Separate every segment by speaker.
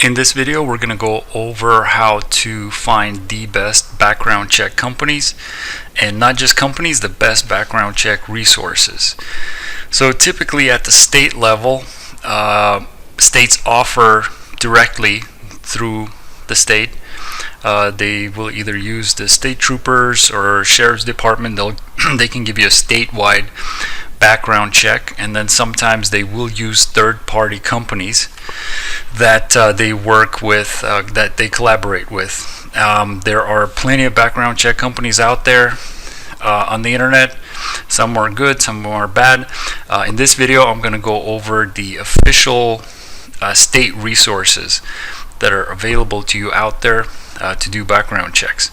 Speaker 1: In this video, we're going to go over how to find the best background check companies, and not just companies, the best background check resources. So typically at the state level, states offer directly through the state. They will either use the state troopers or sheriff's department. They can give you a statewide background check, and then sometimes they will use third-party companies that they work with, that they collaborate with. There are plenty of background check companies out there on the internet. Some are good, some are bad. In this video, I'm going to go over the official state resources that are available to you out there to do background checks.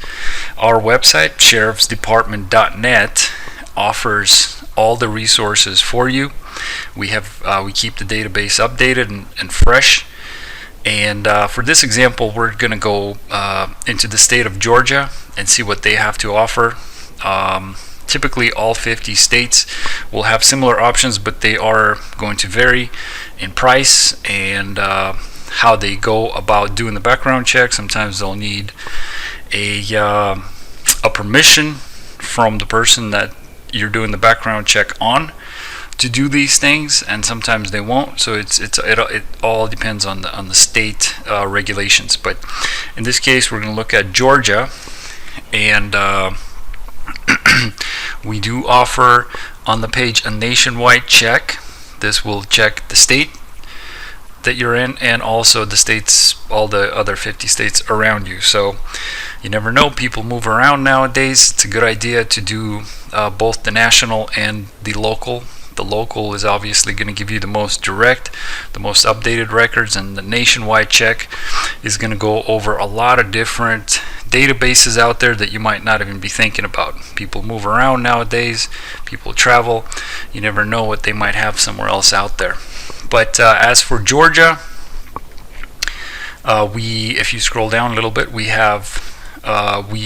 Speaker 1: Our website, sheriffsdepartment.net, offers all the resources for you. We keep the database updated and fresh. And for this example, we're going to go into the state of Georgia and see what they have to offer. Typically, all 50 states will have similar options, but they are going to vary in price and how they go about doing the background check. Sometimes they'll need a permission from the person that you're doing the background check on to do these things, and sometimes they won't. So it all depends on the state regulations. But in this case, we're going to look at Georgia, and we do offer on the page a nationwide check. This will check the state that you're in and also the states, all the other 50 states around you. So you never know, people move around nowadays. It's a good idea to do both the national and the local. The local is obviously going to give you the most direct, the most updated records, and the nationwide check is going to go over a lot of different databases out there that you might not even be thinking about. People move around nowadays, people travel. You never know what they might have somewhere else out there. But as for Georgia, if you scroll down a little bit, we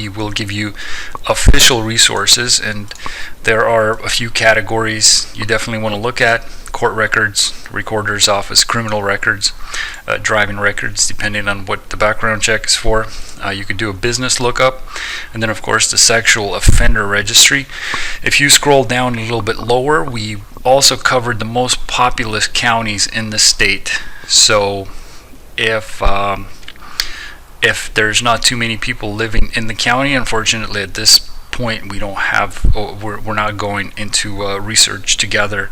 Speaker 1: will give you official resources, and there are a few categories you definitely want to look at: court records, recorder's office, criminal records, driving records, depending on what the background check is for. You could do a business lookup, and then of course the sexual offender registry. If you scroll down a little bit lower, we also covered the most populous counties in the state. So if there's not too many people living in the county, unfortunately at this point we don't have, we're not going into research to gather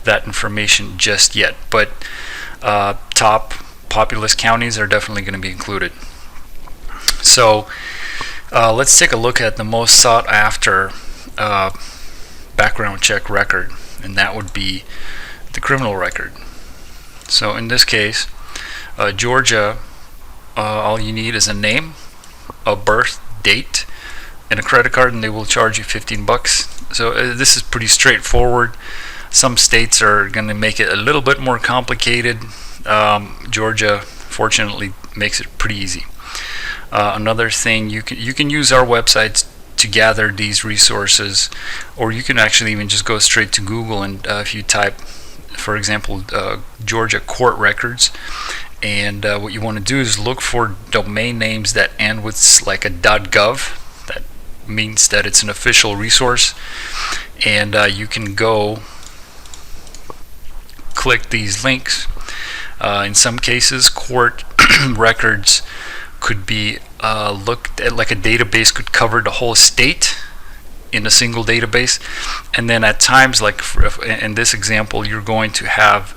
Speaker 1: that information just yet. But top populous counties are definitely going to be included. So let's take a look at the most sought after background check record, and that would be the criminal record. So in this case, Georgia, all you need is a name, a birth date, and a credit card, and they will charge you $15. So this is pretty straightforward. Some states are going to make it a little bit more complicated. Georgia, fortunately, makes it pretty easy. Another thing, you can use our websites to gather these resources, or you can actually even just go straight to Google, and if you type, for example, Georgia court records, and what you want to do is look for domain names that end with like a .gov. That means that it's an official resource, and you can go click these links. In some cases, court records could be looked at, like a database could cover the whole state in a single database, and then at times, like in this example, you're going to have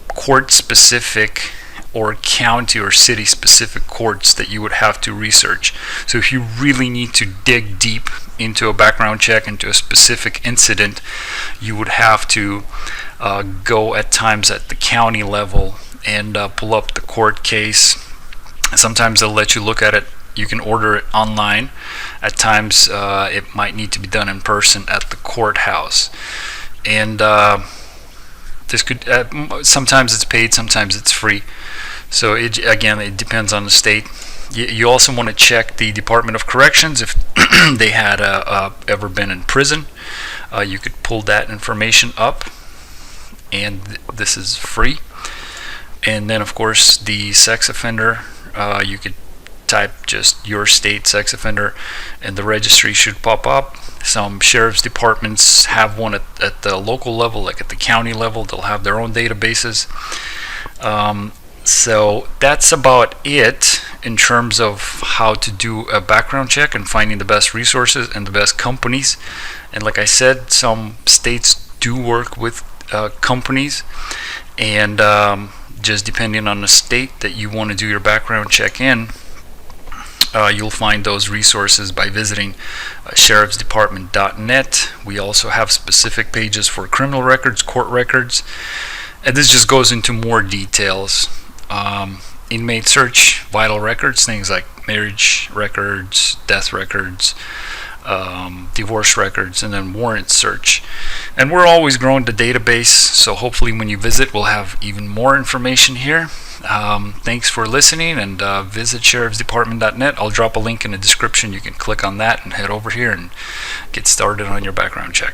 Speaker 1: court specific or county or city specific courts that you would have to research. So if you really need to dig deep into a background check, into a specific incident, you would have to go at times at the county level and pull up the court case. Sometimes they'll let you look at it. You can order it online. At times it might need to be done in person at the courthouse. And this could sometimes it's paid, sometimes it's free. So again, it depends on the state. You also want to check the Department of Corrections if they had ever been in prison. You could pull that information up, and this is free. And then, of course, the sex offender, you could type just your state sex offender and the registry should pop up. Some sheriff's departments have one at the local level, like at the county level. They'll have their own databases. So that's about it in terms of how to do a background check and finding the best resources and the best companies. And like I said, some states do work with companies, and just depending on the state that you want to do your background check in, you'll find those resources by visiting sheriffsdepartment.net. We also have specific pages for criminal records, court records, and this just goes into more details. Inmate search, vital records, things like marriage records, death records, divorce records, and then warrant search. And we're always growing the database, so hopefully when you visit we'll have even more information here. Thanks for listening, and visit sheriffsdepartment.net. I'll drop a link in the description. You can click on that and head over here and get started on your background check.